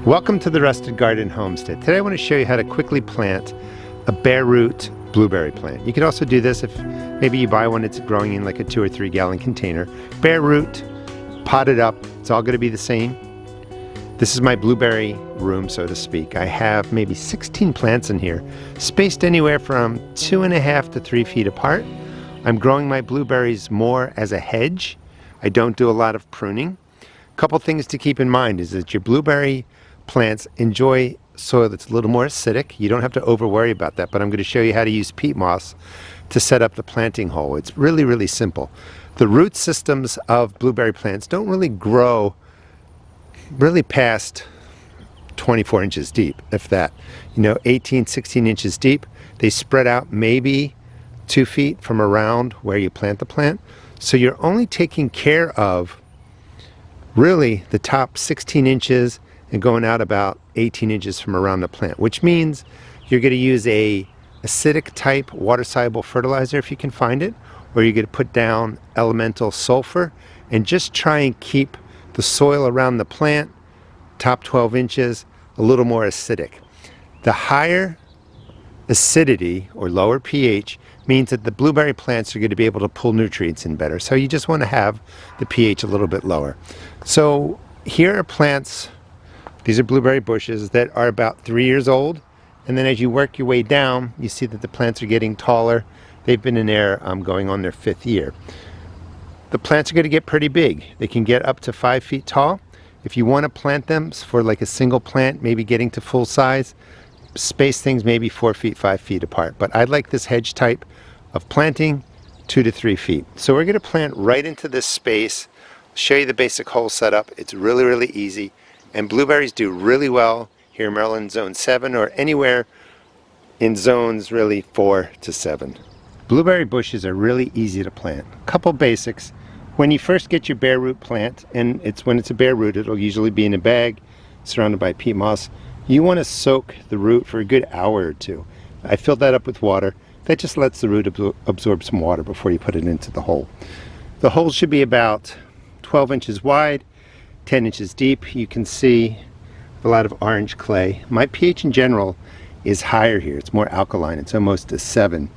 Welcome to the Rusted Garden Homestead. Today I want to show you how to quickly plant a bare root blueberry plant. You can also do this if maybe you buy one that's growing in like a 2 or 3 gallon container. Bare root, potted up, it's all going to be the same. This is my blueberry room, so to speak. I have maybe 16 plants in here, spaced anywhere from 2.5 to 3 feet apart. I'm growing my blueberries more as a hedge. I don't do a lot of pruning. A couple things to keep in mind is that your blueberry plants enjoy soil that's a little more acidic. You don't have to over worry about that, but I'm going to show you how to use peat moss to set up the planting hole. It's really, really simple. The root systems of blueberry plants don't really grow really past 24 inches deep, if that. 18, 16 inches deep. They spread out maybe 2 feet from around where you plant the plant. So you're only taking care of really the top 16 inches and going out about 18 inches from around the plant, which means you're going to use a acidic type water-soluble fertilizer if you can find it, or you're going to put down elemental sulfur and just try and keep the soil around the plant, top 12 inches, a little more acidic. The higher acidity or lower pH means that the blueberry plants are going to be able to pull nutrients in better. So you just want to have the pH a little bit lower. So here are plants. These are blueberry bushes that are about 3 years old, and then as you work your way down, you see that the plants are getting taller. They've been in there going on their 5th year. The plants are going to get pretty big. They can get up to 5 feet tall. If you want to plant them for like a single plant, maybe getting to full size, space things maybe 4 feet, 5 feet apart. But I like this hedge type of planting 2 to 3 feet. So we're going to plant right into this space, show you the basic hole setup. It's really, really easy. And blueberries do really well here in Maryland, zone 7, or anywhere in zones really 4 to 7. Blueberry bushes are really easy to plant. A couple basics. When you first get your bare root plant, and when it's a bare root, it'll usually be in a bag surrounded by peat moss. You want to soak the root for a good hour or 2. I filled that up with water. That just lets the root absorb some water before you put it into the hole. The hole should be about 12 inches wide, 10 inches deep. You can see a lot of orange clay. My pH in general is higher here. It's more alkaline. It's almost a 7.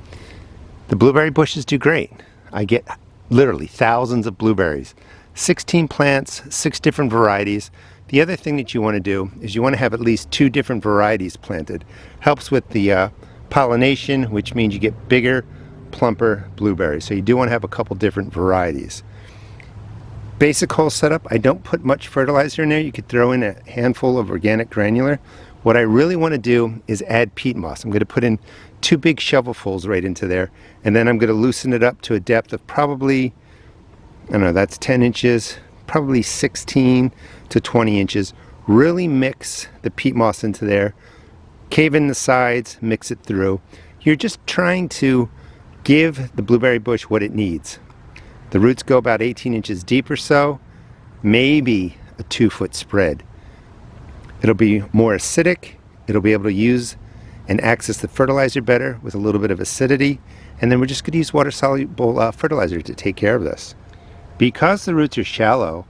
The blueberry bushes do great. I get literally thousands of blueberries. 16 plants, 6 different varieties. The other thing that you want to do is you want to have at least 2 different varieties planted. Helps with the pollination, which means you get bigger, plumper blueberries. So you do want to have a couple different varieties. Basic hole setup, I don't put much fertilizer in there. You could throw in a handful of organic granular. What I really want to do is add peat moss. I'm going to put in 2 big shovelfuls right into there, and then I'm going to loosen it up to a depth of probably, I don't know, that's 10 inches, probably 16 to 20 inches. Really mix the peat moss into there, cave in the sides, mix it through. You're just trying to give the blueberry bush what it needs. The roots go about 18 inches deep or so, maybe a 2-foot spread. It'll be more acidic. It'll be able to use and access the fertilizer better with a little bit of acidity. And then we're just going to use water-soluble fertilizer to take care of this. Because the roots are shallow,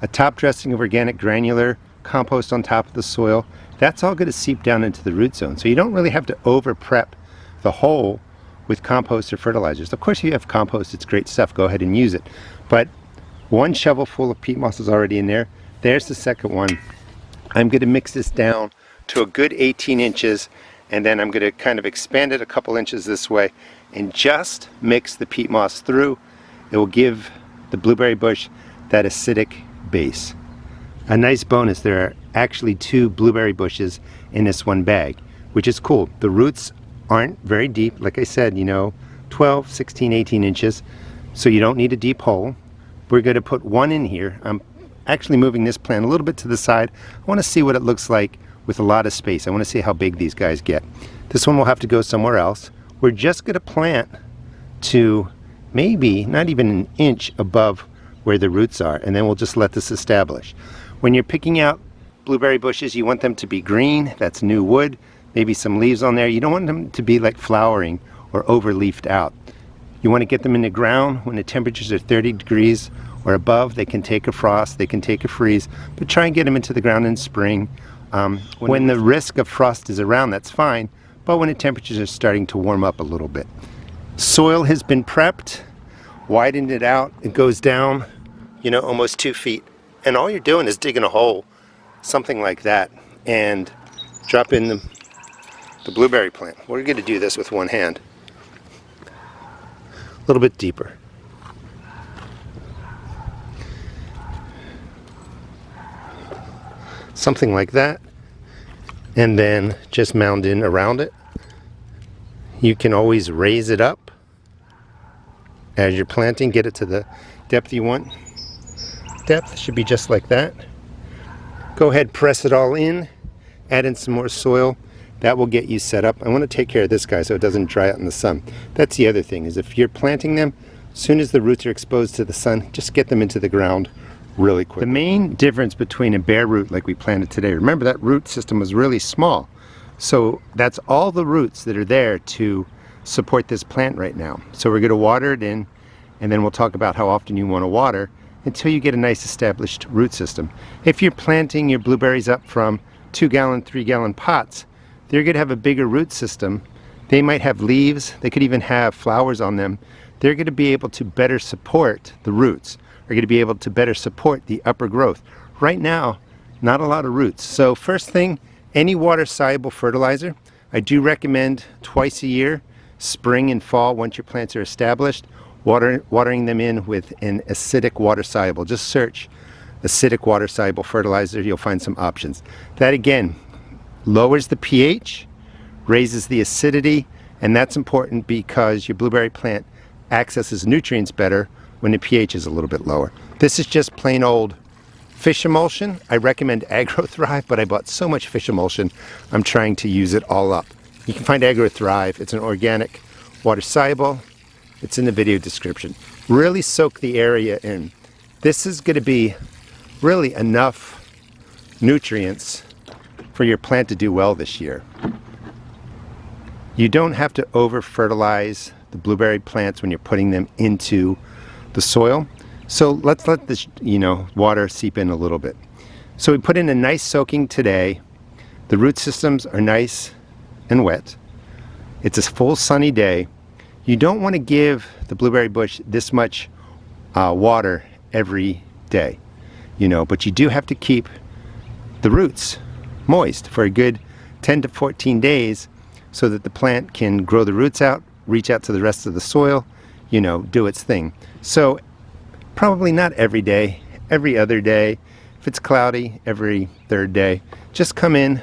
a top dressing of organic granular, compost on top of the soil, that's all going to seep down into the root zone. So you don't really have to over-prep the hole with compost or fertilizers. Of course, if you have compost, it's great stuff. Go ahead and use it. But 1 shovelful of peat moss is already in there. There's the second one. I'm going to mix this down to a good 18 inches, and then I'm going to kind of expand it a couple inches this way and just mix the peat moss through. It will give the blueberry bush that acidic base. A nice bonus, there are actually 2 blueberry bushes in this one bag, which is cool. The roots aren't very deep, like I said, 12, 16, 18 inches, so you don't need a deep hole. We're going to put 1 in here. I'm actually moving this plant a little bit to the side. I want to see what it looks like with a lot of space. I want to see how big these guys get. This one will have to go somewhere else. We're just going to plant to maybe not even an inch above where the roots are, and then we'll just let this establish. When you're picking out blueberry bushes, you want them to be green. That's new wood, maybe some leaves on there. You don't want them to be like flowering or over-leafed out. You want to get them in the ground when the temperatures are 30 degrees or above. They can take a frost, they can take a freeze, but try and get them into the ground in spring. When the risk of frost is around, that's fine, but when the temperatures are starting to warm up a little bit. Soil has been prepped, widened it out, it goes down, you know, almost 2 feet. And all you're doing is digging a hole, something like that, and drop in the blueberry plant. We're going to do this with one hand. A little bit deeper. Something like that. And then just mound in around it. You can always raise it up as you're planting, get it to the depth you want. Depth should be just like that. Go ahead, press it all in, add in some more soil. That will get you set up. I want to take care of this guy so it doesn't dry out in the sun. That's the other thing, is if you're planting them, as soon as the roots are exposed to the sun, just get them into the ground really quick. The main difference between a bare root like we planted today, remember that root system was really small. So that's all the roots that are there to support this plant right now. So we're going to water it in, and then we'll talk about how often you want to water until you get a nice established root system. If you're planting your blueberries up from 2-gallon, 3-gallon pots, they're going to have a bigger root system. They might have leaves, they could even have flowers on them. They're going to be able to better support the roots, are going to be able to better support the upper growth. Right now, not a lot of roots. So first thing, any water-soluble fertilizer. I do recommend twice a year, spring and fall, once your plants are established, watering them in with an acidic water-soluble. Just search acidic water-soluble fertilizer, you'll find some options. That again lowers the pH, raises the acidity, and that's important because your blueberry plant accesses nutrients better when the pH is a little bit lower. This is just plain old fish emulsion. I recommend AgroThrive, but I bought so much fish emulsion, I'm trying to use it all up. You can find AgroThrive. It's an organic water soluble. It's in the video description. Really soak the area in. This is going to be really enough nutrients for your plant to do well this year. You don't have to over fertilize the blueberry plants when you're putting them into the soil. So let's let this, water seep in a little bit. So we put in a nice soaking today. The root systems are nice and wet. It's a full sunny day. You don't want to give the blueberry bush this much water every day, but you do have to keep the roots moist for a good 10 to 14 days so that the plant can grow the roots out, reach out to the rest of the soil, do its thing. So probably not every day, every other day. If it's cloudy, every third day. Just come in,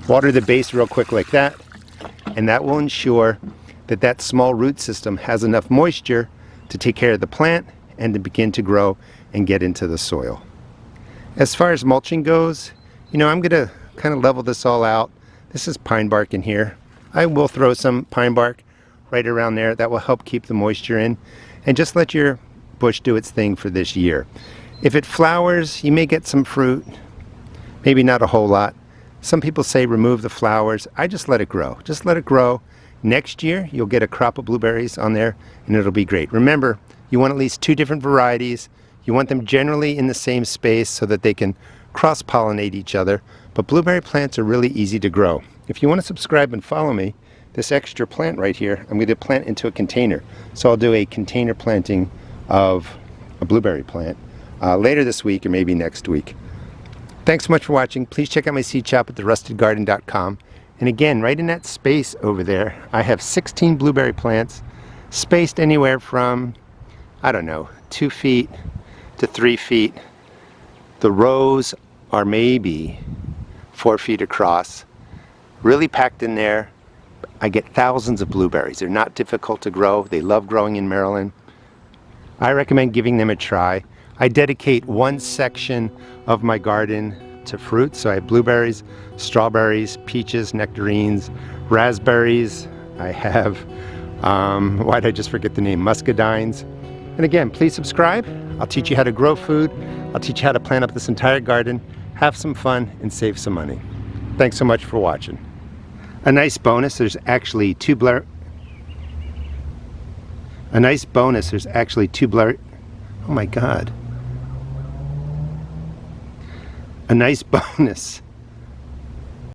water the base real quick like that, and that will ensure that that small root system has enough moisture to take care of the plant and to begin to grow and get into the soil. As far as mulching goes, I'm going to kind of level this all out. This is pine bark in here. I will throw some pine bark right around there. That will help keep the moisture in, and just let your bush do its thing for this year. If it flowers, you may get some fruit, maybe not a whole lot. Some people say remove the flowers. I just let it grow. Just let it grow. Next year, you'll get a crop of blueberries on there, and it'll be great. Remember, you want at least 2 different varieties. You want them generally in the same space so that they can cross-pollinate each other. But blueberry plants are really easy to grow. If you want to subscribe and follow me, this extra plant right here, I'm going to plant into a container. So I'll do a container planting of a blueberry plant later this week or maybe next week. Thanks so much for watching. Please check out my seed shop at therustedgarden.com. And again, right in that space over there, I have 16 blueberry plants spaced anywhere from, 2 feet to 3 feet. The rows are maybe 4 feet across, really packed in there. I get thousands of blueberries. They're not difficult to grow. They love growing in Maryland. I recommend giving them a try. I dedicate one section of my garden to fruit. So I have blueberries, strawberries, peaches, nectarines, raspberries. I have, why did I just forget the name? Muscadines. And again, please subscribe. I'll teach you how to grow food. I'll teach you how to plant up this entire garden, have some fun, and save some money. Thanks so much for watching. A nice bonus, there's actually two blur. A nice bonus, there's actually two blur. Oh my God. A nice bonus